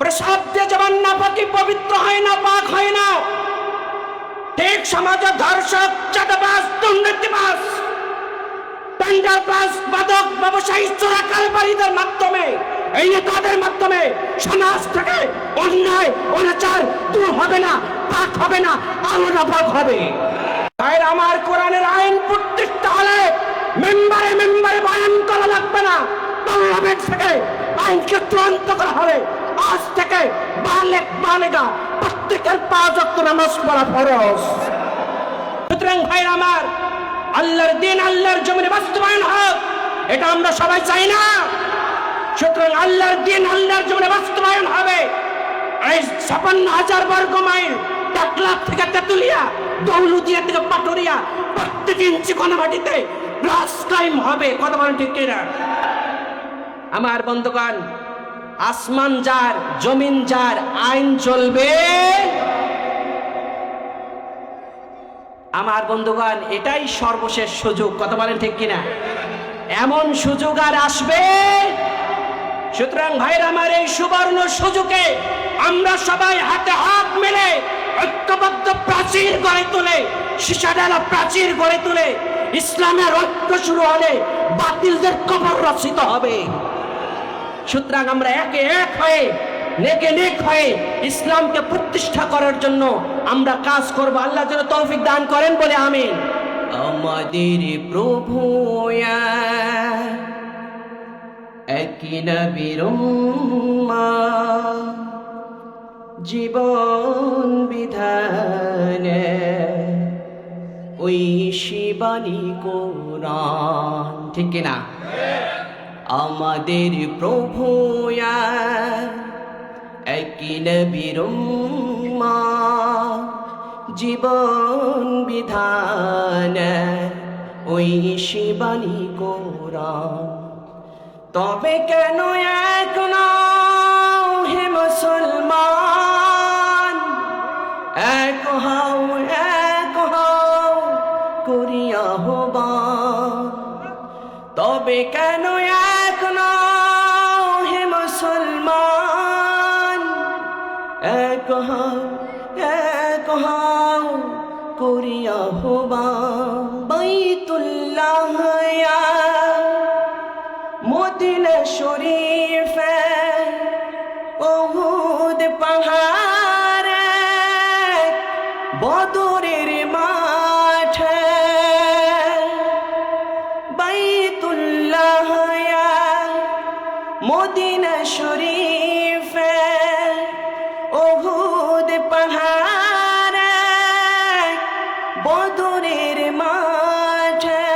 প্রসাদ দিয়ে যেমন নাপাকি পবিত্র হয় না, পাক হয় না, ঠিক সমাজে ধর্ষক, চাঁদাবাজ, দুর্নীতিবাজ, টেন্ডারবাজ, মাদক ব্যবসায়ী, চোরাকারবারীদের মাধ্যমে, এই নেতাদের মাধ্যমে সমাজ থেকে অন্যায় অনাচার দূর হবে না, পাক হবে না, আরো নাপাক হবে। তাই আমার কোরআনের আইন প্রতিষ্ঠা হলে মেম্বারে মেম্বারে বয়ান করা লাগবে না, পার্লামেন্ট থেকে আইনকে চূড়ান্ত করা হবে। আজ থেকে বালেক বালেগা প্রত্যেকের 5 ওয়াক্ত নামাজ পড়া ফরজ। সুতরাং ভাইরা আমার, আল্লাহর দিন আল্লাহর জমিনে বাস্তবায়ন হোক, এটা আমরা সবাই চাই না। সুতরাং আল্লাহর দিন আল্লাহর জমিনে বাস্তবায়ন হবে। এই 56,000 বর্গ মাইল, টাকলাপ থেকে তেতুলিয়া, দৌলুদিয়া থেকে পাটুরিয়া, প্রত্যেক ইঞ্চি কোনামাটিতে গ্লাস ক্লাইম হবে। কথা বলেন ঠিক কিনা? আমার বন্ধুগণ, আসমান যার, জমিন যার, আইন চলবে। আমার বন্ধুগণ, এটাই সর্বশেষ সুযোগ। কথা বলেন ঠিক কিনা? এমন সুযোগ আর আসবে। সুতরাং ভাইরা আমার, এই সুবর্ণ সুযোগে আমরা সবাই হাতে হাত মেলে ঐক্যবদ্ধ প্রাচীর গড়ে তুলে, শিশাডালা প্রাচীর গড়ে তুলে, ইসলামের ঐক্য শুরু হলে বাতিলদের কবর রচিত হবে। সুতরাং আমরা একে এক হয়ে, নেকে নেক হয়ে ইসলামকে প্রতিষ্ঠা করার জন্য আমরা কাজ করব। আল্লাহ যেন তৌফিক দান করেন, বলে আমিন। আমাদের প্রভু একই নবীর উম্মাহ, জীবন বিধানে ওই শিবানী কোরআন। ঠিক কিনা? আমাদের প্রভু একই নবীর উম্মাহ, জীবন বিধানে ওই শিবানী কোরআন। তবে কেন এক নাও হে মুসলমান, এক হও করিয়া আহ্বান। তবে কেন এক নাও হে মুসলমান, এক হও করিয়া আহ্বান। বাইতুল্লাহ মদিনা শরীফে উহুদ পাহাড়ে বদরের মাঠে। বাইতুল্লাহ মদিনা শরীফে উহুদ পাহাড়ে বদরের মাঠে।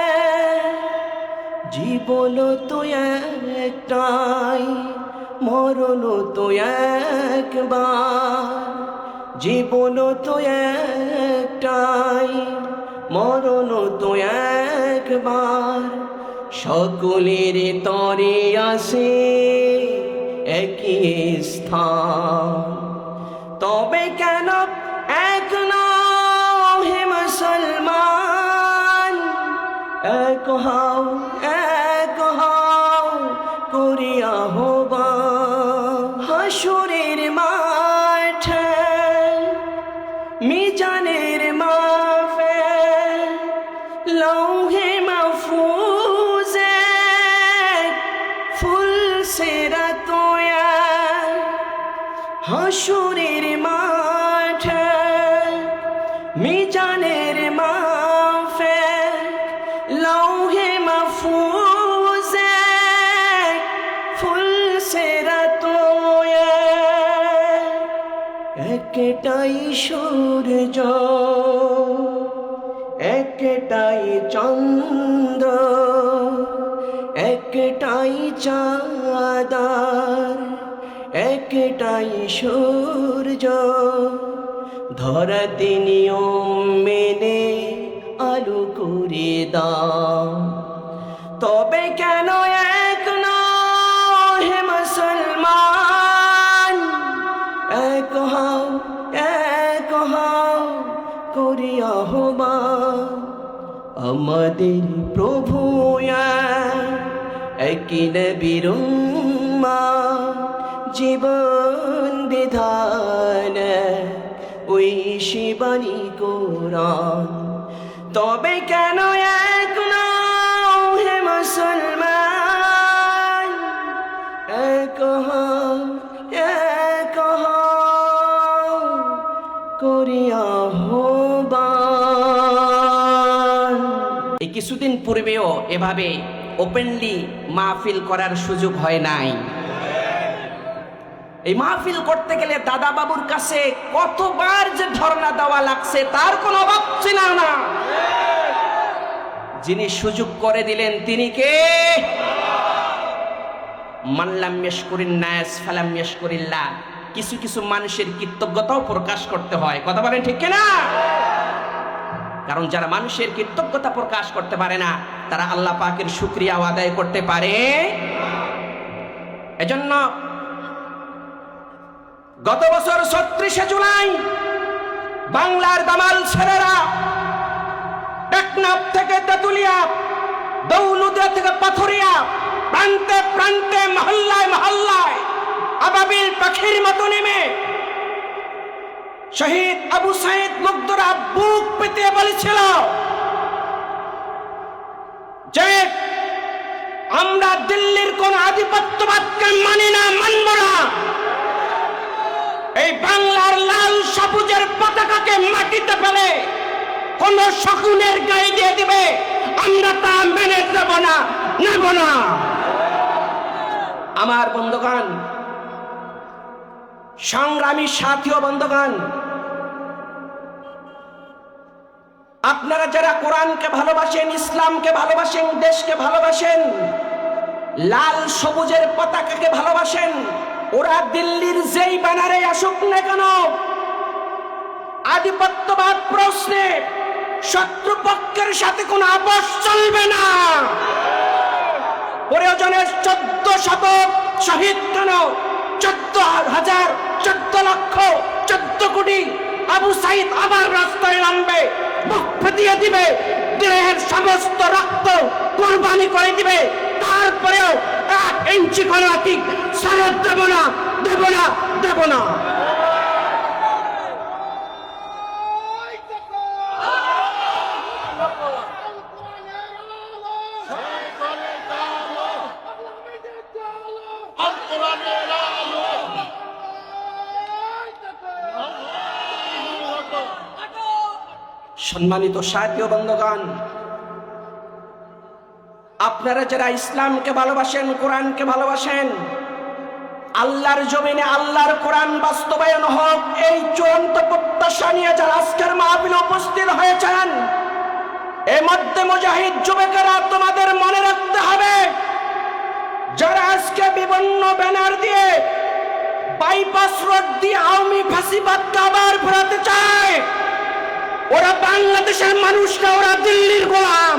জীবন তো একটাই, মরণ তো একবার। জীবন তো একটাই, মরণ তো একবার। সকলের তরে আসে একই স্থান। তবে কেন এক নাও হে মুসলমান, এক হও করিয়া আহ্বান। হাসরের মাঠে মিজানের মাফে লৌহে মাহফুজে ফুল সিরাতয়া। হাসরের মাঠে মিজানের মাফে লৌহে মাহফুজে ফুল সিরাতয়া। একটাই সূর্য, একটাই চন্দ্র, একটাই চাঁদ, একটাই সূর্য। ধরাতে নিয়ম মেনে আলো করে দাও। তবে কেন এক নাও হে মুসলমান, এক হও করিয়া আহ্বান। আমাদের প্রভু একই নবীর উম্মাহ, জীবন বাণী কোরআন। তবে কেন এক নও হে মুসলমান, এক হও, এক হও করি আহ্বান। এই কিছুদিন পূর্বেও এভাবে ওপেনলি মাহফিল করার সুযোগ হয় নাই। এই মাহফিল করতে গেলে দাদা বাবুর কাছে কতবার যে ধর্ণা দেওয়া লাগছে তার কোনো অভাব ছিল না। যিনি সুযোগ করে দিলেন তিনি কে? মাল্লাম ইয়াশকুরিন নাস ফালাম ইয়াশকুরিল্লাহ। কিছু কিছু মানুষের কৃতজ্ঞতাও প্রকাশ করতে হয়, কথা বলেন ঠিক কিনা? কারণ যারা মানুষের কৃতজ্ঞতা প্রকাশ করতে পারে না তারা আল্লাহ পাকের শুকরিয়া আদায় করতে পারে। এজন্য গত বছর ৩৬শে জুলাই বাংলার দামাল ছেলেরা টেকনাফ থেকে তেতুলিয়া, দৌলতদিয়া থেকে পাথুরিয়া, প্রান্তে প্রান্তে মহল্লায় মহল্লায় আবাবিল পাখির মতো নেমে শহীদ আবু সাইদ মুগ্ধরা বুক পেতে বলেছিল যে আমরা দিল্লির কোন আধিপত্যবাদকে মানি না, মানব না। এই বাংলার লাল সবুজের পতাকাকে মাটিতে ফেলে কোন শকুনের গায়ে দিয়ে দিবে, আমরা তা মেনে দেব না, নেব না। আমার বন্ধুগণ, সংগ্রামী সাথী ও বন্ধুগণ, আপনারা যারা কোরআনকে ভালোবাসেন, ইসলামকে ভালোবাসেন, দেশকে ভালোবাসেন, লাল সবুজের পতাকাকে ভালোবাসেন, ওরা দিল্লির যেই ব্যানারে আসুক না কেন, আধিপত্যবাদ প্রশ্নে শত্রুপক্ষের সাথে কোনো আপোষ চলবে না। প্রয়োজনে ১৪০০ শহীদ কেন, ১৪,০০০, ১৪ লক্ষ, ১৪ কোটি আবু সাইদ আবার রাস্তায় নামবে, বুক ফেটিয়ে দিবে, দেহের সমস্ত রক্ত কোরবানি করে দিবে, তারপরেও ১ ইঞ্চি কণাতিক সারা দেব না, দেব না, দেব না। সম্মানিত সাথী ও বন্ধুগণ, আপনারা যারা ইসলামকে ভালোবাসেন, কোরআনকে ভালোবাসেন, আল্লাহর জমিনে আল্লাহর কোরআন বাস্তবায়ন হোক এই চূড়ান্ত প্রত্যাশা নিয়ে যারা আজকের মাহফিলে উপস্থিত হয়েছেন, এর মধ্যে মুজাহিদ যুবকেরা তোমাদের মনে রাখতে হবে, যারা আজকে বিভিন্ন ব্যানার দিয়ে বাইপাস রোড দিয়ে আওয়ামী ফাঁসিবাদকে আবার ফেরাতে চায়, ওরা বাংলাদেশের মানুষ না, ওরা দিল্লির গোলাম।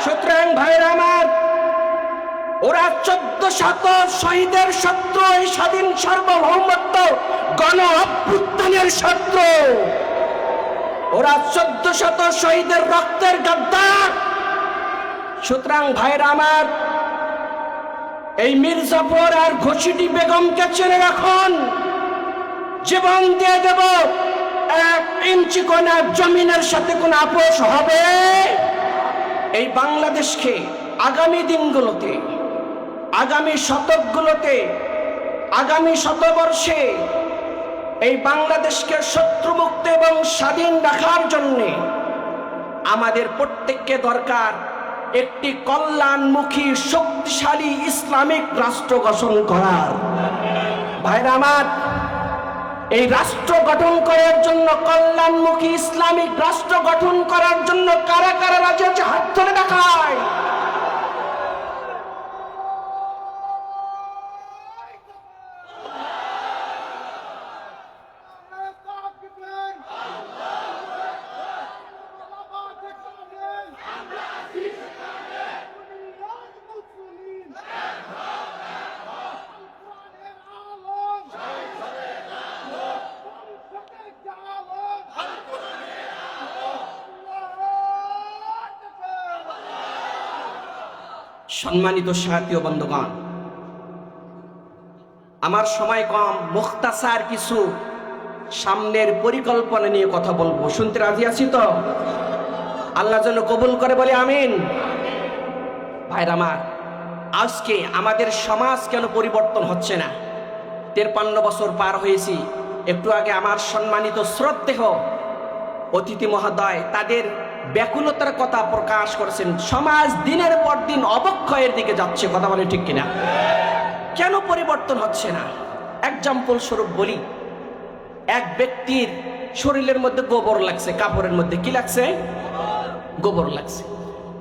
সুতরাং ভাইরা আমার, ওরা ১৪০০ শহীদের শত্রু, এই স্বাধীন সার্বভৌমত্ব গণ অভ্যুত্থানের শত্রু, ওরা ১৪০০ শহীদের রক্তের গাদ্দার। সুতরাং ভাইরা আমার, এই মির্জাফর আর ঘসিটি বেগমকে চেনে রাখুন, জীবন দিয়ে দেব, ১ ইঞ্চি কোনা জমিনের সাথে কোন আপোষ হবে? এই বাংলাদেশকে আগামী দিনগুলোতে, আগামী শতকগুলোতে, আগামী শতবর্ষে এই বাংলাদেশকে শত্রুমুক্ত এবং স্বাধীন রাখার জন্যে আমাদের প্রত্যেককে দরকার একটি কল্যাণমুখী শক্তিশালী ইসলামিক রাষ্ট্র গঠন করার। ভাইরা আমার, এই রাষ্ট্র গঠন করার জন্য, কল্যাণমুখী ইসলামিক রাষ্ট্র গঠন করার জন্য কারা কারা রাজি আছে হাত তুলে দেখায়। সম্মানিত সাথী ও বন্ধুগণ, আমার সময় কম, মুখতাসার কিছু সামনের পরিকল্পনা নিয়ে কথা বলবো। শুনতে রাজি আছি তো? আল্লাহ যেন কবুল করে বলে আমিন। ভাইরা আমার, আজকে আমাদের সমাজ কেন পরিবর্তন হচ্ছে না? 53 বছর পার হয়েছি। একটু আগে আমার সম্মানিত শ্রদ্ধেয় অতিথি মহোদয় তাদের ব্যাকুলতার কথা প্রকাশ করেছেন। সমাজ দিনের পর দিন অবক্ষয়ের দিকে যাচ্ছে, কথা বলে ঠিক কিনা? কেন পরিবর্তন হচ্ছে না? এক্সাম্পল স্বরূপ বলি, এক ব্যক্তির শরীরের মধ্যে গোবর লাগছে, কাপড়ের মধ্যে কি লাগছে? গোবর লাগছে।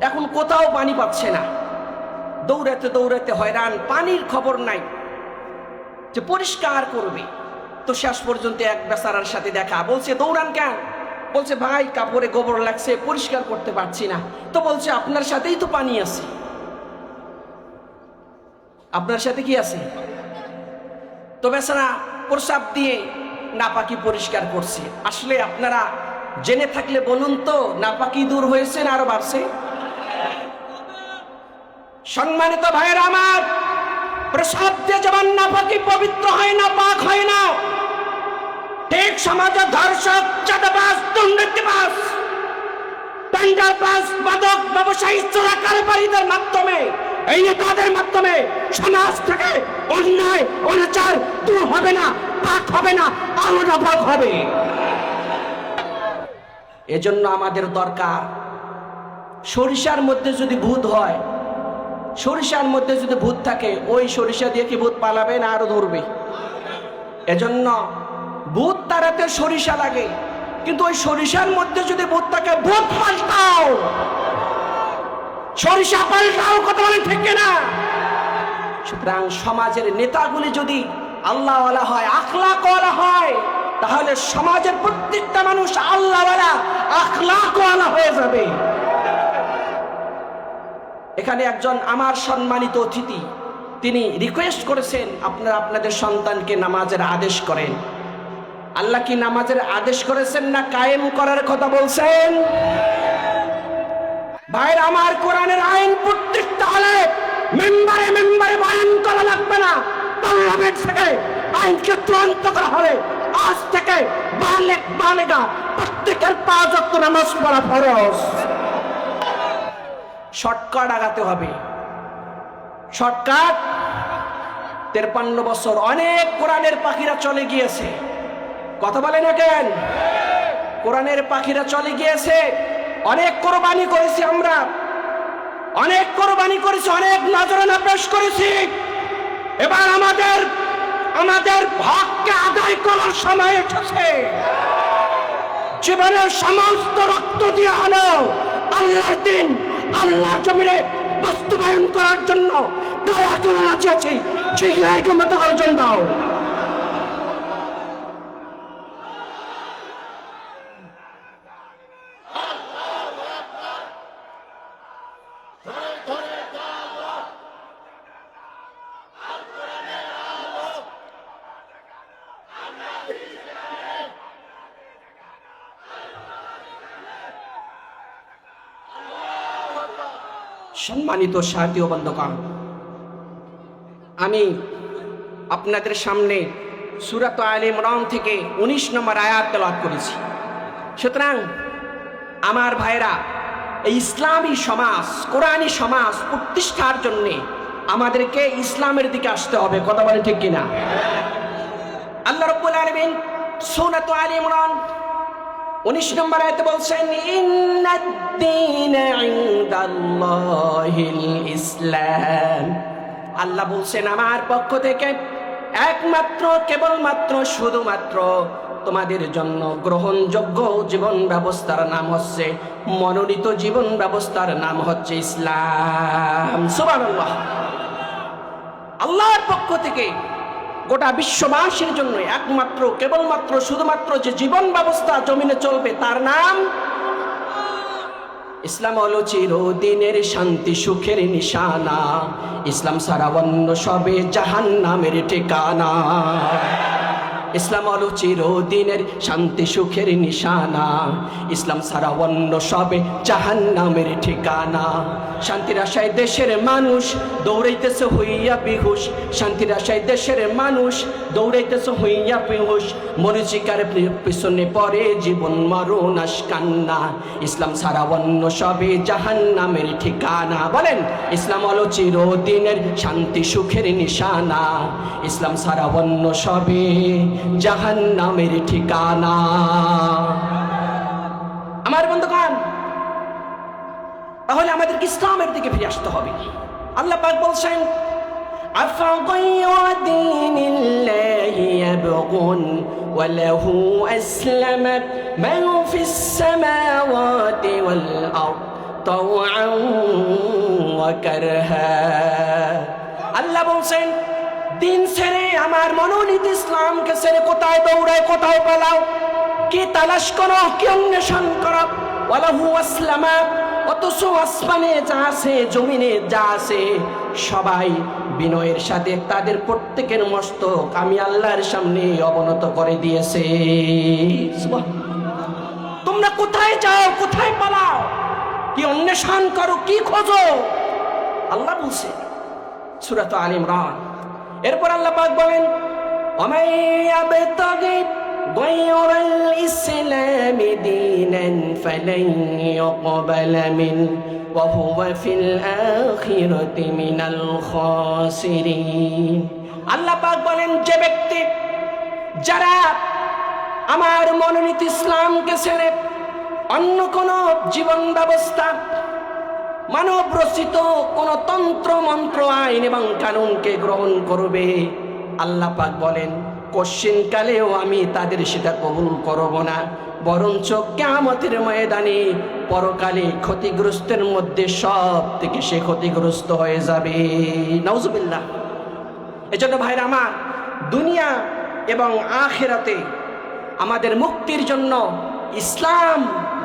এখন কোথাও পানি পাচ্ছে না, দৌড়াতে দৌড়াতে হয়রান, পানির খবর নাই যে পরিষ্কার করবে। তো শেষ পর্যন্ত এক বেচারার সাথে দেখা, বলছে দৌড়ান কেন? বলছে ভাই কাপড়ে গোবর লাগছে, পরিষ্কার করতে পারছি না। তো বলছে আপনার সাথেই তো পানি আছে। আপনার সাথে কি আছে? তো বেচারা প্রসাব দিয়ে নাপাকি পরিষ্কার করছে। আসলে আপনারা জেনে থাকলে বলুন তো, নাপাকি দূর হয়েছে না আরো বাড়ছে? সম্মানিত ভাইয়েরা আমার, প্রসাব দিয়ে যেমন নাপাকি পবিত্র হয় না, পাক হয় না, ঠিক সমাজে ধর্ষক, চাঁদাবাজ, দুর্নীতিবাজ, টেন্ডারবাজ, মাদক ব্যবসায়ী, চোরাকারবারীদের মাধ্যমে, এই নেতাদের মাধ্যমে সমাজ থেকে অন্যায় অনাচার দূর হবে না, পাক হবে না, আরো নাপাক হবে। এজন্য আমাদের দরকার, সরিষার মধ্যে যদি ভূত হয়, সরিষার মধ্যে যদি ভূত থাকে, ওই সরিষা দিয়ে কি ভূত পালাবে না আরো ধরবে? এজন্য ভূত তাড়াতে সরিষা লাগে, কিন্তু ওই সরিষার মধ্যে যদি ভূত থাকে, ভূত পাল্টাও, সরিষা পাল্টাও, কথা বলেন ঠিক না? সুতরাং সমাজের নেতাগুলি যদি আল্লাহওয়ালা হয়, আখলাকওয়ালা হয়, তাহলে সমাজের প্রত্যেকটা মানুষ আল্লাহওয়ালা, আখলাকওয়ালা হয়ে যাবে। এখানে একজন আমার সম্মানিত অতিথি, তিনি রিকোয়েস্ট করেছেন আপনারা আপনাদের সন্তানকে নামাজের আদেশ করেন। আল্লাহ কি নামাজের আদেশ করেছেন না কায়েম করার কথা বলছেন? ভাইরা আমার, কোরআনের আইন প্রত্যেকটা হলে মেম্বারে মেম্বারে বয়ান করা লাগবে না, পার্লামেন্ট থেকে আইনকে চূড়ান্ত করা হবে। আজ থেকে বালেক বালেগা প্রত্যেকের 5 ওয়াক্ত নামাজ পড়া ফরজ। শর্টকাট আগাতে হবে, শর্টকাট। 53 বছর অনেক কোরআনের পাখিরা চলে গিয়েছে, কথা বলেন না কেন? কোরআনের পাখিরা চলে গিয়েছে, অনেক কোরবানি করেছি আমরা, অনেক কোরবানি করেছি, অনেক নজরানা পেশ করেছি। এবার আমাদের ভাগকে আদায় করার সময় এসেছে। জীবনের সমস্ত রক্ত দিয়ে হলো আল্লাহর দিন, আল্লাহ জমিনে বাস্তবায়ন করার জন্য দয়া করে রাজি আছি, সেগুলো মতো অর্জন দাও। সম্মানিত সাথী ও বন্ধুগণ, আমি আপনাদের সামনে সূরা আলে ইমরান থেকে 19 নম্বর আয়াত তেলাওয়াত করেছি। সুতরাং আমার ভাইরা, এই ইসলামী সমাজ, কোরআনী সমাজ প্রতিষ্ঠার জন্য আমাদেরকে ইসলামের দিকে আসতে হবে, কথা বলে ঠিক কিনা? আল্লাহ রাব্বুল আলামিন সূরা আলে ইমরান 19 নম্বর আয়াতে বলছেন, ইন্নাদ-দীনা ইনদাল্লাহিল ইসলাম। আল্লাহ বলছেন আমার পক্ষ থেকে একমাত্র, কেবলমাত্র, শুধুমাত্র তোমাদের জন্য গ্রহণযোগ্য জীবন ব্যবস্থার নাম হচ্ছে, মনোনীত জীবন ব্যবস্থার নাম হচ্ছে ইসলাম। সুবহানাল্লাহ। আল্লাহর পক্ষ থেকে গোটা বিশ্ববাসীর জন্য একমাত্র, কেবলমাত্র, শুধুমাত্র যে জীবন ব্যবস্থা জমিনে চলবে তার নাম ইসলাম। হলো চিরদিনের শান্তি সুখের নিশানা, ইসলাম ছাড়া অন্য সবে জাহান্নামের ঠিকানা। ইসলাম হলো চিরদিনের শান্তি সুখের নিশানা, ইসলাম ছাড়া অন্য সবে জাহান্নামের ঠিকানা। শান্তির আশায় দেশের মানুষ দৌড়াইতেছে হইয়া বিহুশ, শান্তির আশায় দেশের মানুষ দৌড়াইতেছে হইয়া বিহুশ, মরিচিকার পিছনে পড়ে জীবন মরণ আশকান্না, ইসলাম ছাড়া অন্য সবে জাহান্নামের ঠিকানা। বলেন, ইসলাম হলো চিরদিনের শান্তি সুখের নিশানা, ইসলাম ছাড়া অন্য সবে জাহান্নামের ঠিকানা। আমার বন্ধুগণ, তাহলে আমাদেরকে ইসলামের দিকে ফিরে আসতে হবে। আল্লাহ পাক বলছেন, আফাগাইরা দীনিল্লাহি ইয়াবগুন ওয়া লাহু আসলামা মান ফিস সামাওয়াতি ওয়াল আরদ তাওআন ওয়া কারহা। আল্লাহ বলছেন, দিন ছেড়ে আমার মনোনীত ইসলামকে ছেড়ে কোথায় দৌড়ায়, কোথায় পালাও, কি তালাশ করো, কি অন্বেষণ করো। ওয়ালাহু আসলামা, অথচ আসমানে যা আছে জমিনে যা আছে সবাই বিনয়ের সাথে তাদের প্রত্যেকের মস্তক আমি আল্লাহর সামনে অবনত করে দিয়েছে। তোমরা কোথায় যাও, কোথায় পালাও, কি অন্বেষণ করো, কি খোঁজো? আল্লাহ বলছে সূরা আলে ইমরান। এরপর আল্লাহ পাক বলেন, ওয়ামাইয়াবতাগি গায়রাল ইসলামি দীনান ফালান ইউকবালা মিন ওয়া হুয়া ফিল আখিরাতি মিনাল খাসিরিন। আল্লাহ পাক বলেন, যে ব্যক্তি যারা আমার মনোনীত ইসলামকে ছেড়ে অন্য কোন জীবন ব্যবস্থা, মানব রচিত কোন তন্ত্র মন্ত্র আইন এবং কানুনকে গ্রহণ করবে, আল্লাহ পাক বলেন কশিনকালেও আমি তাদের সেটা কবুল করব না, বরঞ্চ কিয়ামতের ময়দানে পরকালে ক্ষতিগ্রস্তের মধ্যে সব থেকে সে ক্ষতিগ্রস্ত হয়ে যাবে। নাউজুবিল্লাহ। এজন্য ভাইরা আমার, দুনিয়া এবং আখিরাতে আমাদের মুক্তির জন্য ইসলাম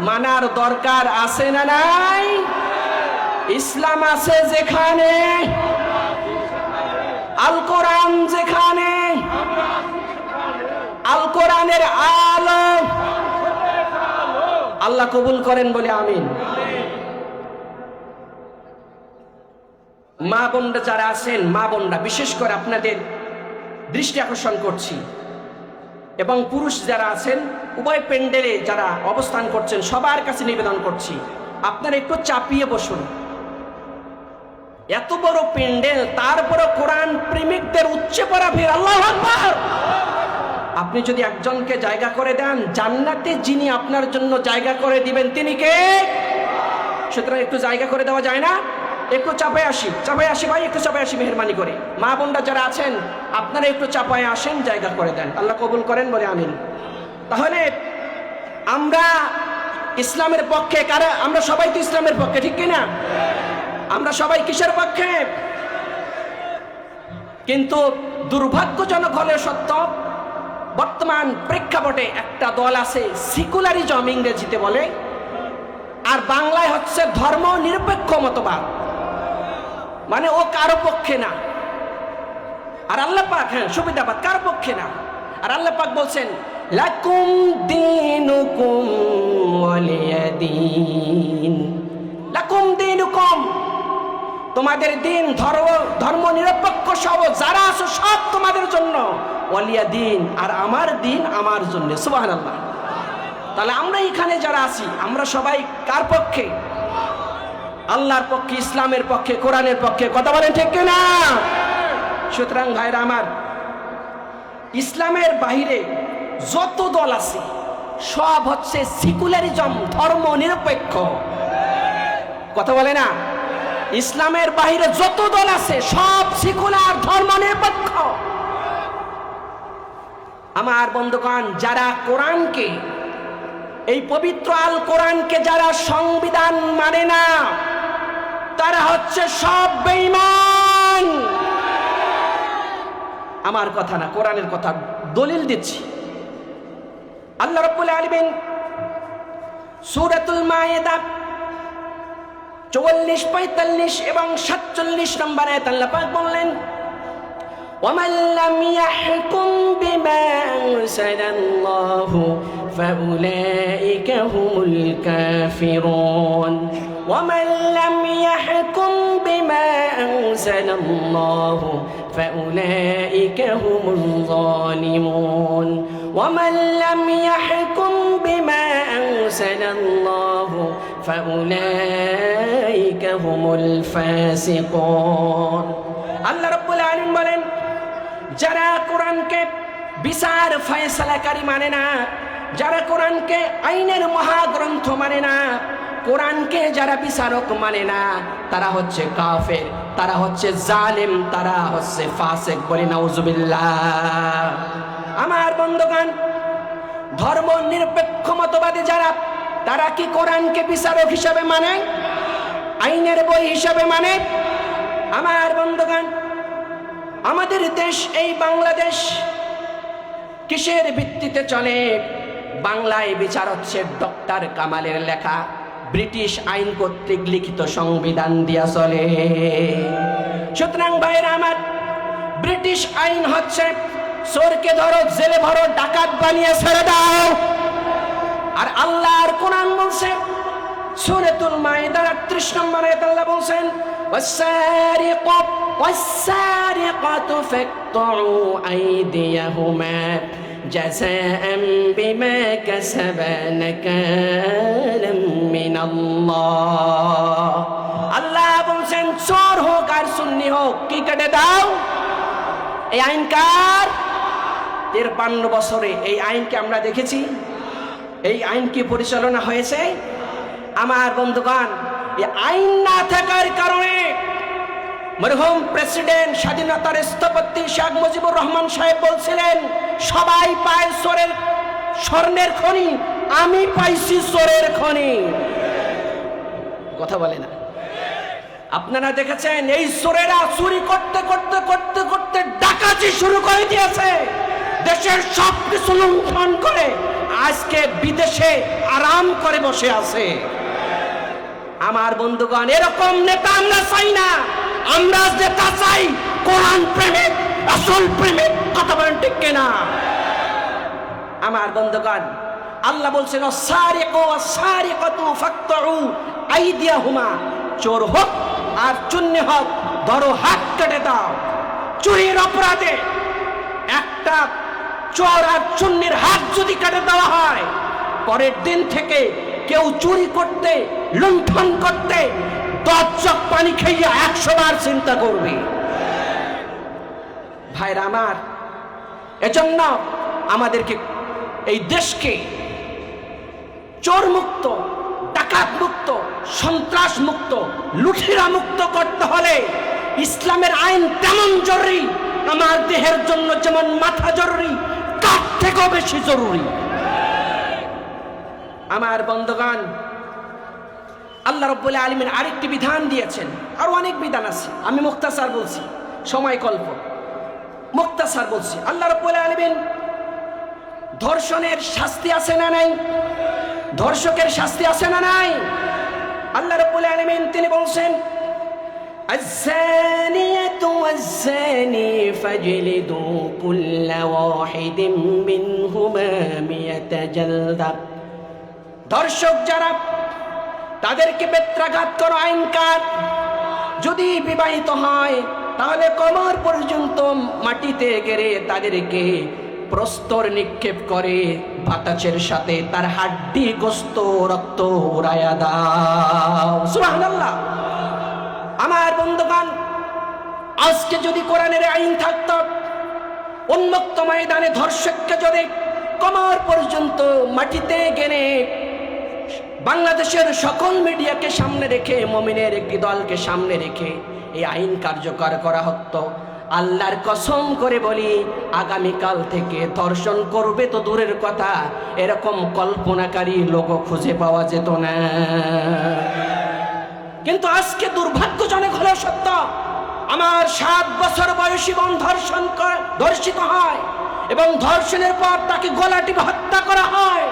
মানার দরকার আছে না নাই? ইসলাম আছে যেখানে, আল কোরআন যেখানে, আল কোরআনের আলো আল্লাহ কবুল করেন বলে আমিন। মা বোনরা যারা আছেন, মা বোনরা বিশেষ করে আপনাদের দৃষ্টি আকর্ষণ করছি, এবং পুরুষ যারা আছেন উভয় প্যান্ডেলে যারা অবস্থান করছেন সবার কাছে নিবেদন করছি, আপনারা একটু চাপিয়ে বসুন। এত বড় প্যান্ডেল, তারপরও কোরআন প্রেমিকদের উচ্চে পড়া ভিড়, আল্লাহু আকবার। আপনি যদি একজনকে জায়গা করে দেন, জান্নাতে যিনি আপনার জন্য জায়গা করে দিবেন তিনি কে? সুতরাং একটু জায়গা করে দেওয়া যায় না? একটু চাপায় আসি, চাপায় আসি ভাই, একটু চাপায় আসি মেহরবানি করে। মা বোনরা যারা আছেন আপনারা একটু চাপায় আসেন, জায়গা করে দেন, আল্লাহ কবুল করেন বলে আমিন। তাহলে আমরা ইসলামের পক্ষে কারা? আমরা সবাই তো ইসলামের পক্ষে, ঠিক কিনা? আমরা সবাই কিসের পক্ষে? কিন্তু দুর্ভাগ্যজনক হলে সত্য, বর্তমান প্রেক্ষাপটে একটা দল আছে সেকুলারিজম ইংরেজিতে বলে, আর বাংলায় হচ্ছে ধর্ম নিরপেক্ষ মতবাদ, মানে ও কারো পক্ষে না। আর আল্লাহ পাক, হ্যাঁ সুবিধাবাদ, কারো পক্ষে না। আর আল্লাহ পাক বলছেন, লাকুম দীনুকুম ওয়ালিয়া দীন, লাকুম দীনুকুম, তোমাদের দিন, ধর্ম নিরপেক্ষ সব যারা আছো সব তোমাদের জন্য, ওয়ালিয়া দিন, আর আমার দিন আমার জন্য। সুবহানাল্লাহ। তাহলে আমরা এখানে যারা আছি আমরা সবাই কার পক্ষে? আল্লাহর পক্ষে, ইসলামের পক্ষে, কোরআনের পক্ষে। কথা বলেন ঠিক কিনা? সুতরাং ভাইরা আমার, ইসলামের বাহিরে যত দল আছে সব হচ্ছে সেকুলারিজম, ধর্ম নিরপেক্ষ। কথা বলে না? ইসলামের বাহিরে যত দল আছে সব সেকুলার, ধর্ম নিরপেক্ষ। আমার বন্ধুগণ, যারা কোরআনকে, এই পবিত্র আল কোরআনকে যারা সংবিধান মানে না, তারা হচ্ছে সব বেঈমান। আমার কথা না, কোরআনের কথা, দলিল দিচ্ছি। আল্লাহ রাব্বুল আলামিন সূরাতুল মায়েদা 44, 45 এবং 47 নম্বর আয়াত আল্লাহ পাক বললেন, ওয়ামান লাম ইয়াহকুম বিমা أنزل الله فأولئك هم الكافرون ومن لم يحكم بما أنزل الله فأولئك هم الظالمون ومن لم يحكم بما أنزل الله فأولئك هم الفاسقون আল্লাহ রাব্বুল আলামিন বলেন যারা কোরআনকে বিচার ফয়সালাকারী মানে না, যারা কোরআনকে আইনের মহাগ্রন্থ মানে না, কোরআনকে যারা বিচারক মানে না, তারা হচ্ছে কাফের, তারা হচ্ছে জালেম, তারা হচ্ছে ফাসিক। বলি নাউজুবিল্লাহ। আমার বন্ধুগণ, ধর্ম নিরপেক্ষ মতবাদী যারা, তারা কি কোরআনকে বিচারক হিসাবে মানে, আইনের বই হিসাবে মানে? আমার বন্ধুগণ, আমাদের দেশ এই বাংলাদেশ কিসের ভিত্তিতে চলে? বাংলায় বিচার হচ্ছে ডক্টর কামালের লেখা ব্রিটিশ আইন কর্তৃক লিখিত সংবিধান দিয়া চলে। সুতরাং ভাইরা আমার, ব্রিটিশ আইন হচ্ছে চোরকে ধরো, জেলে ভরো, ডাকাত বানিয়ে ছেড়ে দাও। আর আল্লাহর কোরআন বলছে সূরাতুল মাইদার ৩৮ নম্বর আয়াত আল্লাহ বলছেন والسارقة فاقطعوا أيديهما جزاء بما كسبا نكالا من الله। আল্লাহ বলছেন চোর হোক আর সুন্নি হোক, কি কেটে দাও। এই আইন কার? ৫৩ বছরে এই আইনকে আমরা দেখেছি, এই আইন কি পরিচালনা হয়েছে? আমার বন্ধুগণ, এই আইন না থাকার কারণে মরহুম প্রেসিডেন্ট স্বাধীনতার স্থপতি শেখ মুজিবুর রহমান সাহেব বলছিলেন সবাই পায় চোরের স্বর্ণের খনি, আমি পাইছি চোরের খনি। কথা বলে না? আপনারা দেখেছেন এই চোরেরা চুরি করতে করতে করতে করতে ডাকাতি শুরু করে দিয়েছে, দেশের সব কিছু লুণ্ঠন করে আজকে বিদেশে আরাম করে বসে আছে। আমার বন্ধুগণ, এরকম নেতা আমরা চাই না। আমরা নেতা চাই কোরআন প্রেমিক, রাসূল প্রেমিক। কথা বলেন ঠিক কিনা? আমার বন্ধুগণ, আল্লাহ বলছেন ওয়াসারিকু ওয়াসারিকাতু ফাকতাউ আইদিয়াহুমা, চোর হোক আর চুন্নি হোক, ধরো হাত কেটে দাও। চুরির অপরাধে একটা চোর আর চুন্নির হাত যদি কেটে দেওয়া হয়, পরের দিন থেকে কেউ চুরি করতে, লুণ্ঠন করতে 10 চক পানি খেয়ে 100 বার চিন্তা করবে। ভাইরা আমার, এজন্য আমাদেরকে এই দেশকে চোর মুক্ত, ডাকাত মুক্ত, সন্ত্রাস মুক্ত, লুঠেরা মুক্ত করতে হলে ইসলামের আইন তেমন জরুরি, আমার দেহের জন্য যেমন মাথা জরুরি, তার থেকেও বেশি জরুরি। আমার বন্ধুগণ, আল্লাহ রাব্বুল আলামিন আরেকটি বিধান দিয়েছেন, আর অনেক বিধান আছে, আমি মুখতাসার বলছি, সময় কল্প, মুখতাসার বলছি। আল্লাহ রাব্বুল আলামিন ধর্ষণের শাস্তি আছে না নাই? ধর্ষকের শাস্তি আছে না নাই? আল্লাহ রাব্বুল আলামিন তিনি বলছেন আয-যানিয়াতু ওয়াজ-যানি ফাজলিদু কুল্লা ওয়াহিদিন মিনহুমা মিয়াতা জালদা। ধর্ষক যারা, তাদেরকে বেত্রাঘাত করো। আইনকার যদি বিবাহিত হয় তাহলে কোমর পর্যন্ত মাটিতে গেড়ে তাদেরকে প্রস্তর নিক্ষেপ করে বাতাসের সাথে তার হাড্ডি গোস্ত রক্ত উড়াইয়া দাও। সুবহানাল্লাহ। আমার বন্ধুগণ, আজকে যদি কোরআনের আইন থাকত, উন্মুক্ত ময়দানে ধর্ষককে যদি কোমর পর্যন্ত মাটিতে গেড়ে বাংলাদেশের সকল মিডিয়াকে সামনে রেখে, মুমিনের একটি দলকে সামনে রেখে এই আইন কার্যকর করা হতো, আল্লাহর কসম করে বলি আগামীকাল থেকে ধর্ষণ করবে তো দূরের কথা, এরকম কল্পনাকারী লোক খুঁজে পাওয়া যেত না। কিন্তু আজকে দুর্ভাগ্যজনক হলো সত্য, আমার 7 বছর বয়সী বোন ধর্ষিত হয় এবং ধর্ষণের পর তাকে গলা টিপে হত্যা করা হয়।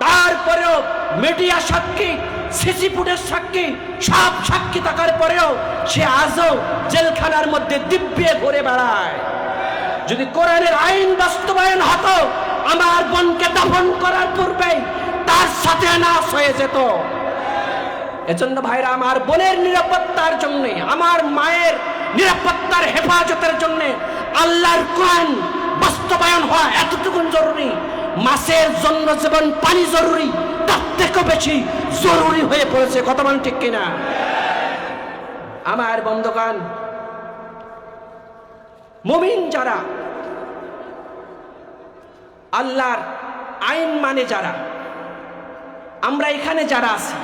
তারপরেও মিডিয়া সাক্ষী, সিসি ফুটেজ সাক্ষী, সব সাক্ষী থাকার পরেও সে আজও জেলখানার মধ্যে দিব্যে ঘুরে বেড়ায়। যদি কোরআনের আইন বাস্তবায়ন হতো আমার বোনকে দাফন করার পূর্বে তার সাথে নাশ হয়ে যেত। এজন্য ভাইরা, আমার বোনের নিরাপত্তার জন্য, আমার মায়ের নিরাপত্তার হেফাজতের জন্য আল্লাহর কোরআন বাস্তবায়ন হওয়া এতটুকু জরুরি। মাছের জন্য যেমন পানি জরুরি, তার থেকেও বেশি জরুরি হয়ে পড়েছে। কথা বলেন ঠিক কিনা? আমার বন্ধুগণ, মুমিন যারা, আল্লাহর আইন মানে যারা, আমরা এখানে যারা আছি,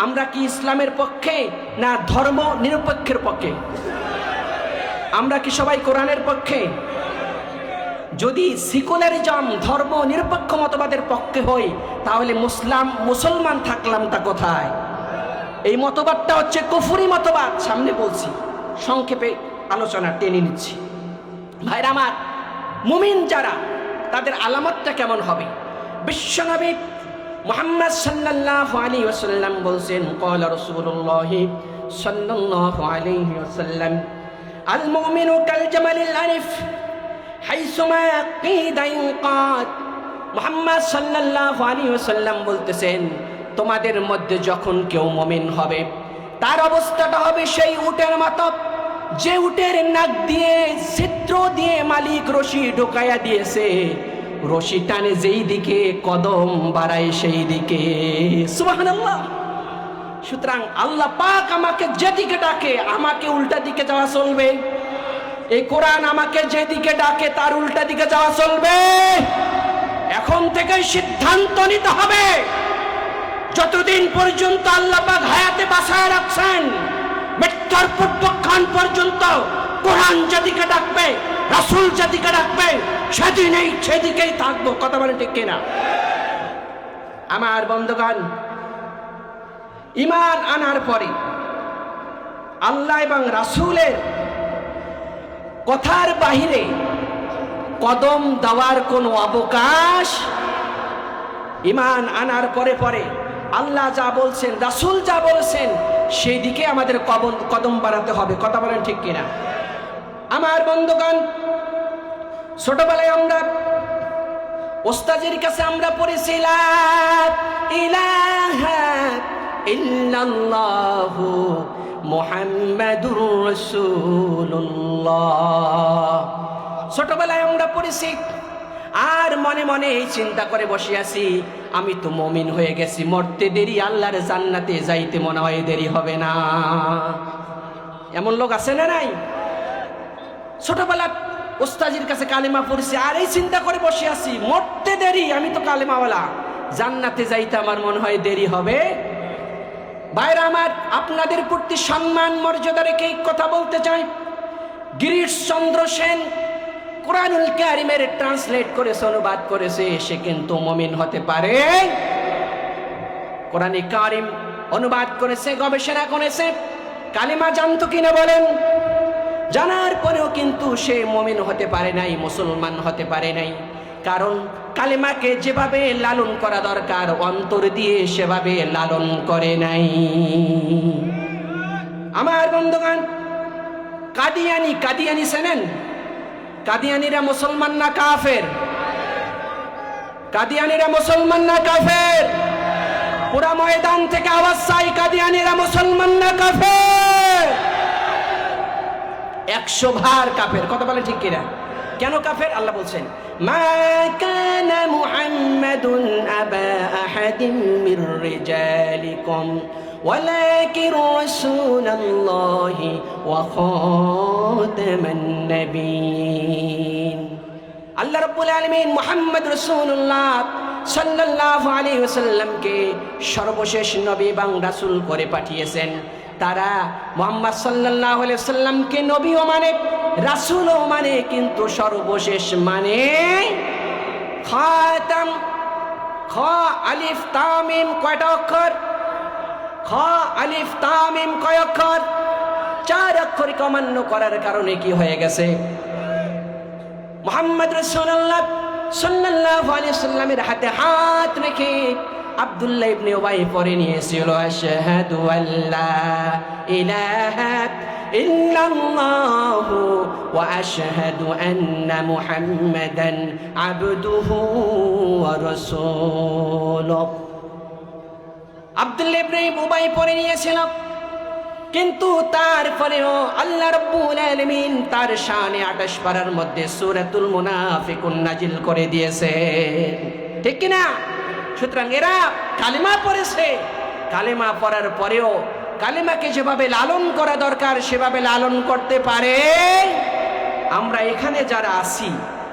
আমরা কি ইসলামের পক্ষে না ধর্ম নিরপেক্ষের পক্ষে? আমরা কি সবাই কোরআনের পক্ষে? যদি সেকুলারিজম ধর্ম নিরপেক্ষ মতবাদের পক্ষে হই, তাহলে মুসলমান থাকলামটা কোথায়? এই মতবাদটা হচ্ছে কুফরি মতবাদ। সামনে বলছি, সংক্ষেপে আলোচনা টেনে নিচ্ছি। ভাইরা আমার, মুমিন যারা, তাদের আলামতটা কেমন হবে? বিশ্বনবী মুহাম্মদ সাল্লাল্লাহু আলাইহি ওয়াসাল্লাম বলছেন, ক্বালা রাসূলুল্লাহ সাল্লাল্লাহু আলাইহি ওয়াসাল্লাম, আল মুমিনু কাল জামালিল আনিফ হাইসুমা কিদা ইনকাদ। মুহাম্মদ সাল্লাল্লাহু আলাইহি ওয়াসাল্লাম বলতেছেন, তোমাদের মধ্যে যখন কেউ মুমিন হবে, তার অবস্থাটা হবে সেই উটের মতো, যে উটের নাক দিয়ে ছিদ্র দিয়ে মালিক রশি ঢোকায়া দিয়েছে, রশি টানে যেই দিকে কদম বাড়ায় সেই দিকে। সুবহানাল্লাহ। সুতরাং আল্লাহ পাক আমাকে যেদিকে ডাকে, আমাকে উল্টা দিকে যাওয়া চলবে। এই কোরআন আমাকে যেদিকে ডাকে তার উল্টা দিকে যাওয়া চলবে। এখন থেকে সিদ্ধান্ত নিতে হবে, যতদিন পর্যন্ত আল্লাহ পাক হায়াতে বাঁচায় রাখছেন, মৃত্যুর পূর্বক্ষণ পর্যন্ত কোরআন যেদিকে ডাকবে, রাসূল যেদিকে ডাকবে, সেদিকেই থাকবো। কথা বলেন ঠিক কিনা? আমার বন্ধুগণ, ঈমান আনার পরে আল্লাহ এবং রাসূলের কথার বাহিরে কদম দেওয়ার কোনো অবকাশ। ঈমান আনার পরে পরে আল্লাহ যা বলছেন, রাসূল যা বলছেন, সেই দিকে আমাদের কদম বাড়াতে হবে। কথা বলেন ঠিক কিনা? আমার বন্ধুগণ, ছোটবেলায় আমরা ওস্তাদের কাছে আমরা পড়েছি, লা ইলাহা ইল্লাল্লাহু মুহাম্মাদুর রাসূলুল্লাহ। ছোটবেলায় আমরা পড়েছি, আর মনে মনে এই চিন্তা করে বসে আছি, আমি তো মুমিন হয়ে গেছি, মরতে দেরি, আল্লাহর জান্নাতে যাইতে মনে হয় দেরি হবে না। এমন লোক আছে না নাই? ছোটবেলা ওস্তাজির কাছে কালেমা পড়েছি, আর এই চিন্তা করে বসে আছি, মরতে দেরি, আমি তো কালেমাওয়ালা, জান্নাতে যাইতে আমার মনে হয় দেরি হবে। ভাইরা আমার, আপনাদের প্রতি সম্মান মর্যাদা রেখে কথা বলতে চাই। গিরিশচন্দ্র সেন কোরআনুল কারীমের ট্রান্সলেট করেছে, অনুবাদ করেছে, সে কিন্তু মুমিন হতে পারে। কোরআনে কারীম অনুবাদ করেছে, গবেষণা করেছে, কালিমা জানতো কিনা বলেন? জানার পরেও কিন্তু সে মুমিন হতে পারে নাই, মুসলমান হতে পারে নাই। কারণ কালিমাকে যেভাবে লালন করা দরকার, অন্তর দিয়ে সেভাবে লালন করে নাই। আমার বন্ধুগণ, কাদিয়ানি চেনেন? কাদিয়ানিরা মুসলমান না কাফের? কাদিয়ানিরা মুসলমান না কাফের? পুরা ময়দান থেকে আওয়াজ চাই, কাদিয়ানিরা মুসলমান না কাফের? 100 ভার কাফের। কথা বলে ঠিক কিনা? কেন কাফের? আল্লাহ বলছেন, মা কানা মুহাম্মাদুন আবা আহাদিন মির রিজালিকুম ওয়ালাকিন রাসূলুল্লাহি ওয়া খাতামান নাবিয়্যিন। আল্লাহ রাব্বুল আলামিন মুহাম্মদ রাসূলুল্লাহ সাল্লাল্লাহু আলাইহি ওয়াসাল্লামকে সর্বশেষ নবী এবং রাসূল করে পাঠিয়েছেন। তারা মুহাম্মদ সাল্লাল্লাহু আলাইহি ওয়াসাল্লামকে নবীও মানে, রাসূলও মানে, কিন্তু সর্বশেষ মানে। খাতাম, খ আলিফ তাম মিম কয়টা অক্ষর? খ আলিফ তাম মিম কয় অক্ষর? 4 অক্ষর অমান্য করার কারণে কি হয়ে গেছে? মুহাম্মদ রাসূলুল্লাহ সাল্লাল্লাহু আলাইহি ওয়াসাল্লামের হাতে হাত রেখে আব্দুল্লাহ ইবনে উবাই পরে নিয়েছিল আশহাদু আল্লা ইলাহা ইল্লাল্লাহু ওয়া আশহাদু আন্না মুহাম্মাদান আবদুহু ওয়া রাসূলুহু। আব্দুল্লাহ ইবনে উবাই পরে নিয়েছিল, কিন্তু তারপরেও আল্লাহ রাব্বুল আলামিন তার শানে 28 পারার মধ্যে সূরাতুল মুনাফিকুন নাজিল করে দিয়েছে, ঠিক কি না? সুতরাং এরা কালেমা পড়েছে, কালেমা পড়ার পরেও কালেমাকে যেভাবে লালন করা দরকার সেভাবে লালন করতে পারে। আমরা এখানে যারা আছি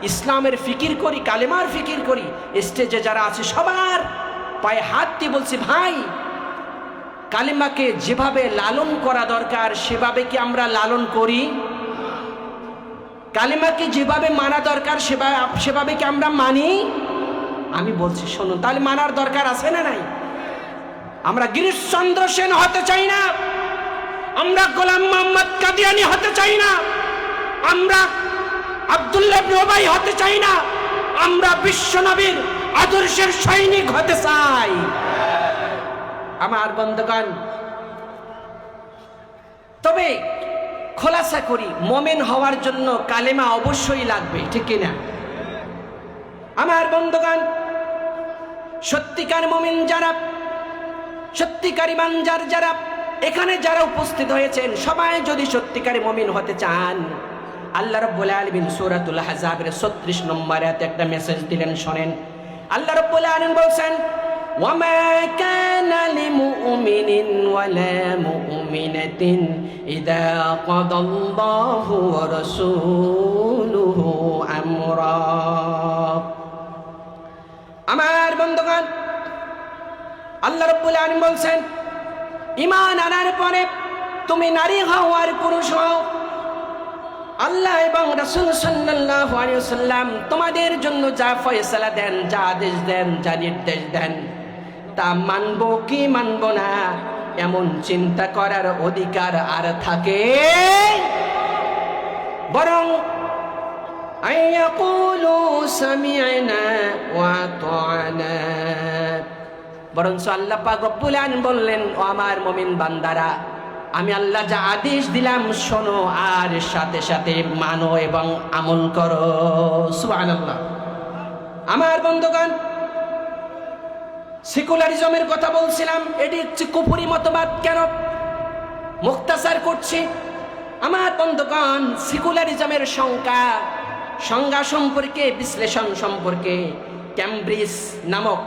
ইসলামের ফিকির করি, কালেমার ফিকির করি, স্টেজে যারা আছে সবার পায়ে হাত দিয়ে বলছি, ভাই কালেমাকে যেভাবে লালন করা দরকার সেভাবে কি আমরা লালন করি? কালেমাকে যেভাবে মানা দরকার সেভাবে কি আমরা মানি? আমি বলছি শুনুন, তাহলে মানার দরকার আছে না নাই? আমরা গিরিশচন্দ্র সেন হতে চাই না, আমরা গোলাম মোহাম্মদ কাদিয়ানি হতে চাই না, আমরা আব্দুল্লাহ ইবনে উবাই হতে চাই না, আমরা বিশ্বনবীর আদর্শের সৈনিক হতে চাই। আমার বন্ধুগণ, তবে খোলাসা করি, মুমিন হওয়ার জন্য কালেমা অবশ্যই লাগবে, ঠিক কিনা? আমার বন্ধুগণ, সত্যিকার মুমিন যারা, সত্যিকার ইমানদার যারা, এখানে যারা উপস্থিত হয়েছেন সবাই যদি সত্যিকার মুমিন হতে চান, আল্লাহ রাব্বুল আলামিন সূরাতুল আহজাবের 36 নম্বর আয়াতে একটা মেসেজ দিলেন, শুনেন। আল্লাহ রাব্বুল আলামিন বলেন, وما كان لمؤمن ولا مؤمنة إذا قضى الله ورسوله أمرا। আমার বন্ধুগণ, আল্লাহ রাব্বুল আলামিন বলেন, ঈমান আনার পরে তুমি নারী হও আর পুরুষ হও, আল্লাহ এবং রাসূল সাল্লাল্লাহু আলাইহি ওয়াসাল্লাম তোমাদের জন্য যা ফয়সালা দেন, যা আদেশ দেন, যা নির্দেশ দেন, তা মানবো কি মানবো না এমন চিন্তা করার অধিকার আর থাকে? বরং আইয়াকুলু সামি'না ওয়া আতা'না, বরং আল্লাহ পাক রব্বুল আলামিন বললেন, ও আমার মুমিন বান্দারা, আমি আল্লাহ যা আদেশ দিলাম শোনো আর সাথে সাথে মানো এবং আমল করো। সুবহানাল্লাহ। আমার বন্ধুগণ, সেকুলারিজমের কথা বলছিলাম, এটি হচ্ছে কুফরি মতবাদ। কেন মুখতাসার করছি? আমার বন্ধুগণ, সেকুলারিজমের সংজ্ঞা সম্পর্কে, বিশ্লেষণ সম্পর্কে ক্যামব্রিজ নামক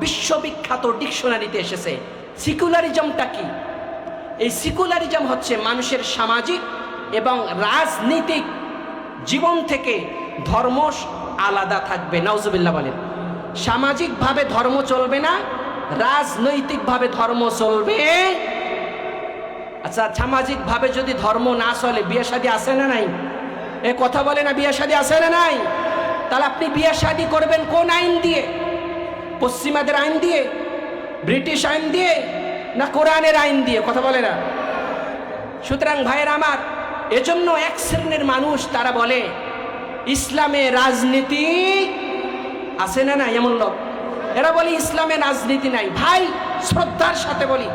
বিশ্ববিখ্যাত ডিকশনারিতে এসেছে। সেকুলারিজমটা কি? এই সেকুলারিজম হচ্ছে মানুষের সামাজিক এবং রাজনৈতিক জীবন থেকে ধর্ম আলাদা থাকবে। নাউজুবিল্লাহ বলেন। সামাজিকভাবে ধর্ম চলবে না, রাজনৈতিকভাবে ধর্ম চলবে। আচ্ছা, সামাজিকভাবে যদি ধর্ম না চলে, বিয়ে শাদী আছে না নাই? এ কথা বলে না, বিয়ে শাদী আছে না নাই? তাহলে আপনি বিয়ে শাদী করবেন কোন আইন দিয়ে? পশ্চিমাদের আইন দিয়ে, ব্রিটিশ আইন দিয়ে, না কোরআনের আইন দিয়ে? কথা বলে না। সুতরাং ভাইয়ের আমার, এজন্য এক শ্রেণীর মানুষ তারা বলে ইসলামে রাজনীতি আছে না না, এমন লোক এরা বলে ইসলামে রাজনীতি নাই। ভাই শ্রদ্ধার সাথে বলি,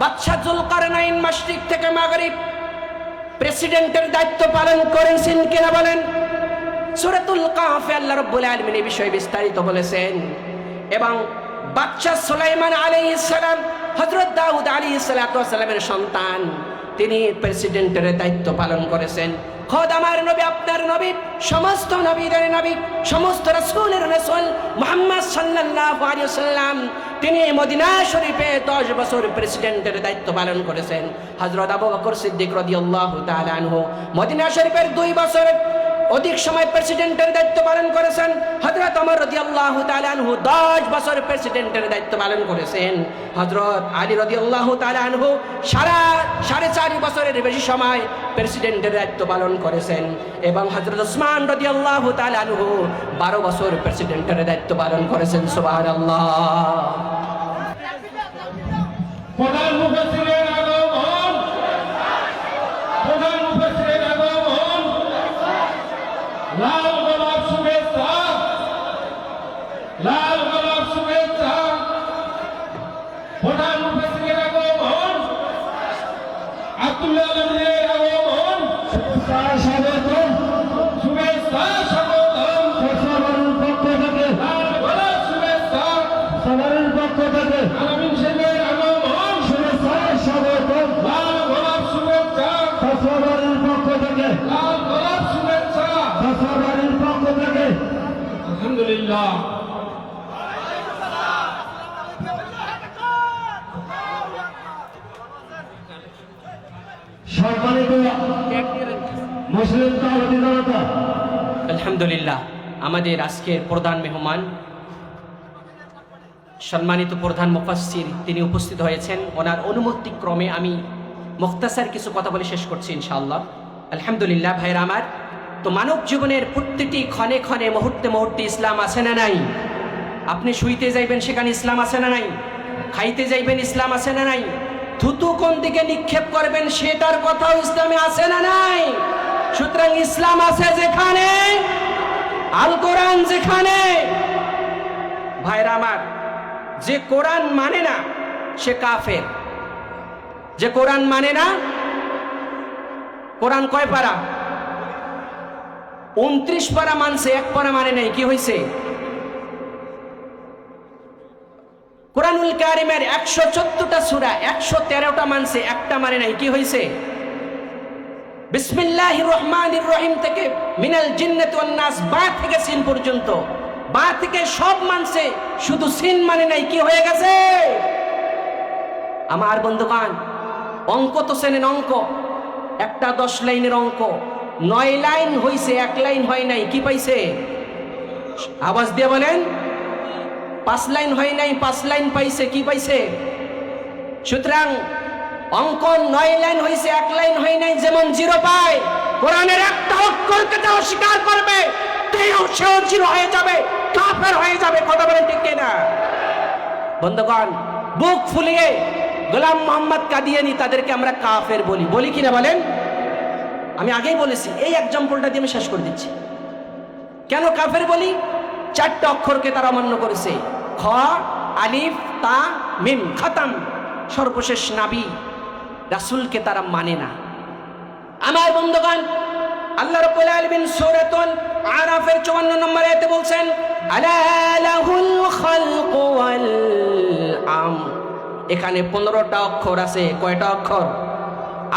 বাদশাহ জুলকারনাইন মাশরিক থেকে মাগরিব প্রেসিডেন্টের দায়িত্ব পালন করেছেন কিনা বলেন? সূরাতুল কাহফে আল্লাহ রাব্বুল আলামিন এই বিষয়ে বিস্তারিত বলেছেন। এবং বাদশাহ সুলাইমান আলাইহিস সালাম, হযরত দাউদ আলাইহিস সালামের সন্তান, তিনি প্রেসিডেন্টের দায়িত্ব পালন করেছেন। খোদ আমার নবী, আপনার নবী, সমস্ত নবীদের নবী, সমস্ত রাসূলের রাসূল মুহাম্মদ সাল্লাল্লাহু আলাইহি ওয়াসাল্লাম, তিনি মদিনা শরীফে 10 বছর প্রেসিডেন্টের দায়িত্ব পালন করেছেন। হযরত আবু বকর সিদ্দিক রাদিয়াল্লাহু তাআলা আনহু মদিনা শরীফের 2 বছর অধিক সময় প্রেসিডেন্টের দায়িত্ব পালন করেছেন। হযরত ওমর রাদিয়াল্লাহু তাআলা আনহু 10 বছর প্রেসিডেন্টের দায়িত্ব পালন করেছেন। হযরত আলী রাদিয়াল্লাহু তাআলা আনহু 4.5 বছরের বেশি সময় প্রেসিডেন্টের দায়িত্ব পালন করেছেন। এবং হযরত ওসমান রাদিয়াল্লাহু তাআলা আনহু 12 বছর প্রেসিডেন্টের দায়িত্ব পালন করেছেন। সুবহানাল্লাহ। প্রধান মুফাসসিরের আগমন, প্রধান মুফাসসিরের আগমন, লাল গোলাপ শুভেচ্ছা, লাল গোলাপ শুভেচ্ছা, আলহামদুলিল্লাহ। সম্মানিত মুসলিম তাওহীদি জনতা, আলহামদুলিল্লাহ, আমাদের আজকের প্রধান মেহমান সম্মানিত প্রধান মুফাসসির তিনি উপস্থিত হয়েছেন। ওনার অনুমতি ক্রমে আমি মুখতাসার কিছু কথা বলে শেষ করছি ইনশাআল্লাহ। আলহামদুলিল্লাহ ভাইরা আমার, তো মানব জীবনের প্রত্যেকটি ক্ষণে ক্ষণে মুহূর্তে মুহূর্তে ইসলাম আছে না নাই? আপনি শুইতে যাইবেন সেখানে ইসলাম আছে না নাই? খাইতে যাইবেন ইসলাম আছে না নাই? থুতু কোন দিকে নিক্ষেপ করবেন সেটার কথাও ইসলামে আছে না নাই? সুতরাং ইসলাম আছে যেখানে, আল কোরআন যেখানে, ভাইরা আমার, যে কোরআন মানে না সে কাফের। যে কোরআন মানে না, কোরআন কয় পারা? 29 পারা মানছে, 1 পারা মানে নাই, কি হয়েছে? কোরআনুল কারিমের 114টা সূরা 113টা মানছে, একটা মানে নাই, কি হয়েছে? বিসমিল্লাহির রহমানির রহিম থেকে মিনাল জিন্নাতি ওয়ান নাস, বা থেকে সিন পর্যন্ত, বা থেকে সব মানছে, শুধু সিন মানে নাই, কি হয়ে গেছে? আমার বন্ধুগণ, অঙ্ক তো চেনেন, অঙ্ক একটা 10 লাইনের অঙ্ক, 9 লাইন হইছে, 1 লাইন হয় নাই, কি পাইছে? আওয়াজ দিয়ে বলেন। 5 লাইন হয় নাই, 5 লাইন পাইছে, কি পাইছে? সুতরাং অঙ্ক 9 লাইন হইছে, 1 লাইন হয় নাই, যেমন 0 পায়। কোরআনের একটা অক্ষরকে যে অস্বীকার করবে সেও 0 হয়ে যাবে, কাফের হয়ে যাবে। কথা বলেন ঠিক কিনা? বন্ধুগণ, বুক ফুলিয়ে গোলাম মোহাম্মদ কাদিয়ানী তাদেরকে আমরা কাফের বলি, বলি কিনা বলেন? আমি আগেই বলেছি, এই এক্সাম্পলটা দিয়ে আমি শেষ করে দিচ্ছি। কেন কাফের বলি? 4টা অক্ষরকে তারা অমান্য করেছে, খ, আলিফ, তা, মিম, খতম। সর্বশেষ নবী রাসূলকে তারা মানে না। আমার বন্ধুগণ, আল্লাহ রাব্বুল আলামিন সূরাতুল আরাফের 54 নম্বর আয়াতে বলছেন, আলা লাহুল খালকু ওয়াল আমর। এখানে 15টা অক্ষর আছে। কয়টা অক্ষর?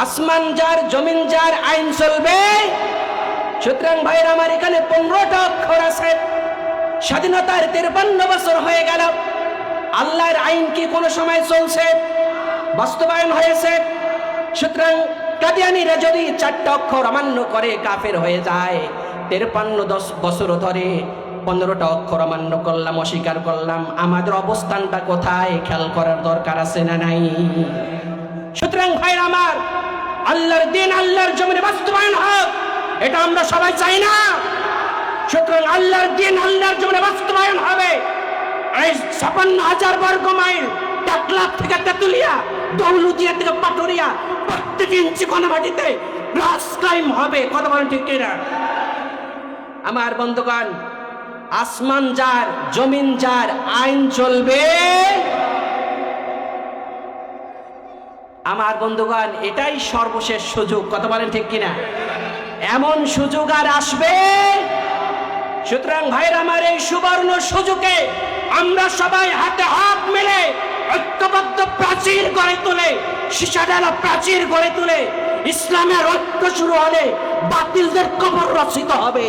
আসমান যার, জমিন যার, আইন চলবে। সুতরাং ভাইরা আমার, এখানে 15টা অক্ষর আছে। স্বাধীনতার 53 বছর হয়ে গেল, আল্লাহর আইন কি কোনো সময় চলছে? বাস্তবায়ন হয়েছে? সুতরাং কাদিয়ানীরা যদি 4টা অক্ষর অমান্য করে কাফের হয়ে যায়, 53 বছর ধরে 15টা অক্ষর অমান্য করলাম, অস্বীকার করলাম, আমাদের অবস্থানটা কোথায় খেয়াল করার দরকার আছে না নাই? সুতরাং ভাইরা আমার, আল্লাহর দিন আল্লাহর জমিনে বাস্তবায়ন হোক, এটা আমরা সবাই চাই না? সুতরাং আল্লাহর দিন আল্লাহর জমিনে বাস্তবায়ন হবে। এই 56,000 বর্গ মাইল, টাকলাপ থেকে তেতুলিয়া, দৌলতিয়া থেকে পাটুরিয়া, প্রত্যেক ইঞ্চি মাটিতে রাস্তা কায়েম হবে। কথা বলেন ঠিক কিনা? আমার বন্ধুগণ, আসমান যার, জমিন যার, আইন চলবে। আমার বন্ধুগণ, এটাই সর্বশেষ সুযোগ। কথা বলেন ঠিক কিনা? এমন সুযোগ আর আসবে? সুতরাং ভাইরা আমার, এই সুবর্ণ সুযোগে আমরা সবাই হাতে হাত মিলে ঐক্যবদ্ধ প্রাচীর গড়ে তুলে, সীসাডালা প্রাচীর গড়ে তুলে, ইসলামের ঐক্য শুরু হলে বাতিলদের কবর রচিত হবে।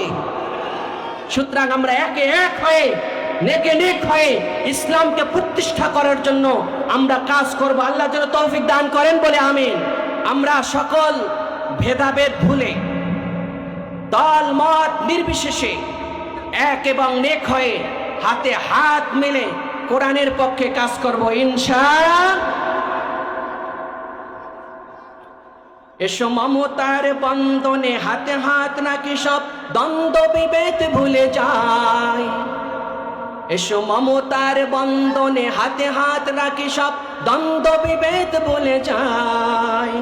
সুতরাং আমরা একে এক হয়ে, নেকে নেক হয়ে ইসলামকে প্রতিষ্ঠা করার জন্য আমরা কাজ করব। আল্লাহ যেন তৌফিক দান করেন, বলে আমিন। আমরা সকল ভেদাভেদ ভুলে, দল মত নির্বিশেষে এক এবং নেক হয়ে হাতে হাত মিলে কোরআনের পক্ষে কাজ করব ইনশাআল্লাহ। এসো মমতার বন্ধনে হাতে হাত নাকি সব দ্বন্দ্ব বিভেদ ভুলে যায়। এসো মমতার বন্ধনে হাতে হাত রাখি সব দ্বন্দ্ব বিভেদ ভুলে যায়।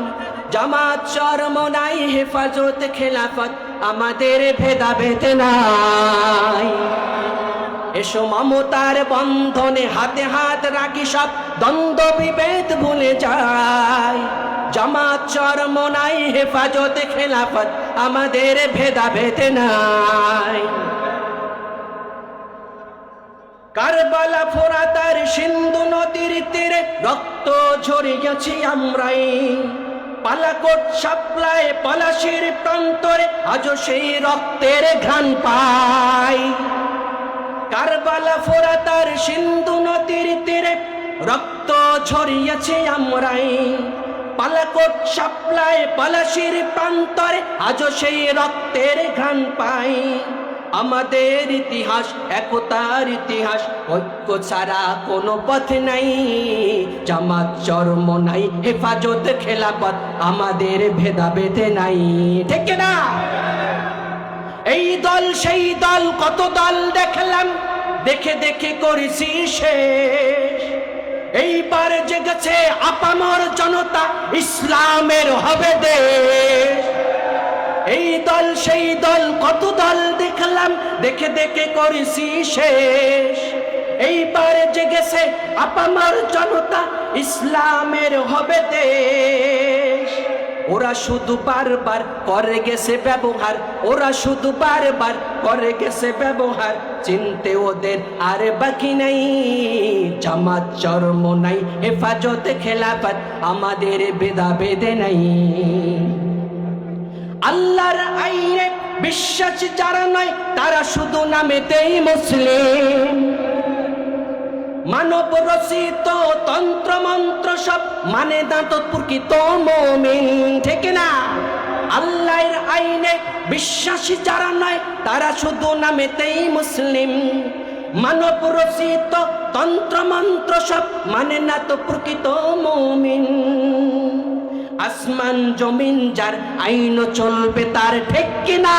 জামাত চরমনাই হেফাজত খেলাফত আমাদের ভেদাভেদ নাই। এসো মমতার বন্ধনে হাতে হাত রাখি সব দ্বন্দ্ব বিভেদ ভুলে যায়। জামাত চরমনাই হেফাজত খেলাফত আমাদের ভেদাভেদ নাই। কারবালা ফোরাত আর সিন্ধু নদীর তীরে রক্ত ঝরিয়েছি আমরাই। পালাকোট শাপলায় পলাশির প্রান্তরে আজও সেই রক্তের ঘ্রাণ পাই। কারবালা ফোরাত আর সিন্ধু নদীর তীরে রক্ত ঝরিয়েছে আমরাই, পালাকোট শাপলায় পলাশির প্রান্তরে আজও সেই রক্তের ঘ্রাণ পাই। আমাদের ইতিহাস একতার ইতিহাস, ঐক্য ছাড়া কোনো পথ নাই। জামাত চরম নাই, হেফাজত খেলাফত আমাদের ভেদাভেদে নাই, ঠিক না? এই দল সেই দল কত দল দেখলাম, দেখে দেখে করেছি শেষ। এইবার জেগেছে আপামর জনতা, ইসলামের হবে দেশ। এই দল সেই দল কত দল দেখলাম, দেখে দেখে করেছি শেষ। এইবার জেগেছে আপামর জনতা, ইসলামের হবে দেশ। ওরা শুধু বারবার করে গেছে ব্যবহার, ওরা শুধু বারবার করে গেছে ব্যবহার, চিনতে ওদের আর বাকি নাই। জামাত চরম নাই, হেফাজত খেলাফত আমাদের ভেদাভেদে নাই। আল্লাহর আইনে বিশ্বাস যারা নয়, তারা শুধু নামেতেই মুসলিম। মানব রচিত তন্ত্র মন্ত্র সব মানে না তো প্রকৃত মুমিন, ঠিক না? আল্লাহর আইনে বিশ্বাসী যারা নয়, তারা শুধু নামেতেই মুসলিম। মানব রচিত তন্ত্র মন্ত্র সব মানে না তো প্রকৃত মুমিন। আসমান জমিন যার আইন চলবে তার, ঠিক কিনা?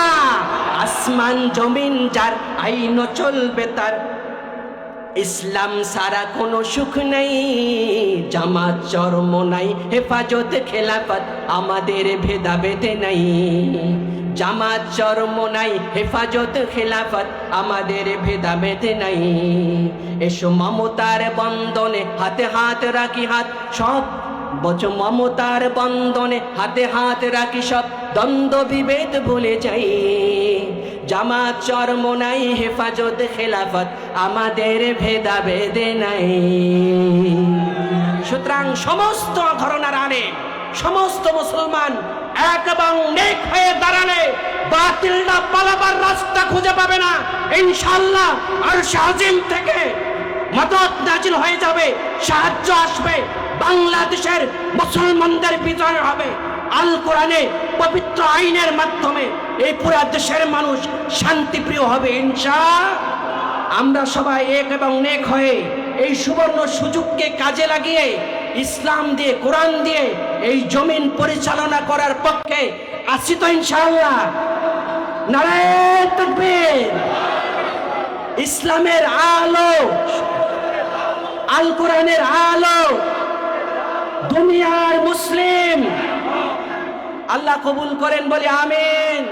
আসমান জমিন যার আইন চলবে তার, ইসলাম সারা কোনো সুখ নাই। জামাত চরম নাই, হেফাজত খেলাফত আমাদের ভেদাভেদে নাই। জামাত চরম নাই, হেফাজত খেলাফত আমাদের ভেদাভেদে নাই। এসো মমতার বন্ধনে হাতে হাত রাখি, হাত সব বচ মমতার বন্ধনে হাতে হাত রাখি, সব দ্বন্দ্ব বিভেদ ভুলে যাই। জামাত চরম নাই, হেফাজত খেলাফত আমাদের ভেদাভেদে নাই। সুতরাং সমস্ত ঘরানার আনে সমস্ত মুসলমান এক এবং নেক হয়ে দাঁড়ালে বাতিলটা পালাবার রাস্তা খুঁজে পাবে না ইনশাআল্লাহ। আরশ আজিম থেকে মদদ নাজিল হয়ে যাবে, সাহায্য আসবে, বাংলাদেশের মুসলমানদের বিজয় হবে। আল কোরআনে পবিত্র আইনের মাধ্যমে এই পুরা দেশের মানুষ শান্তিপ্রিয় হবে ইনশাআল্লাহ। আমরা সবাই এক এবং নেক হয়ে এই সুবর্ণ সুযোগকে কাজে লাগিয়ে ইসলাম দিয়ে, কোরআন দিয়ে এই জমিন পরিচালনা করার পক্ষে আছি তো ইনশাআল্লাহ। নারায়ে তাকবীর। ইসলামের আলো, আল কোরআনের আলো দুনিয়ার মুসলিম আল্লাহ কবুল করেন, বলি আমিন।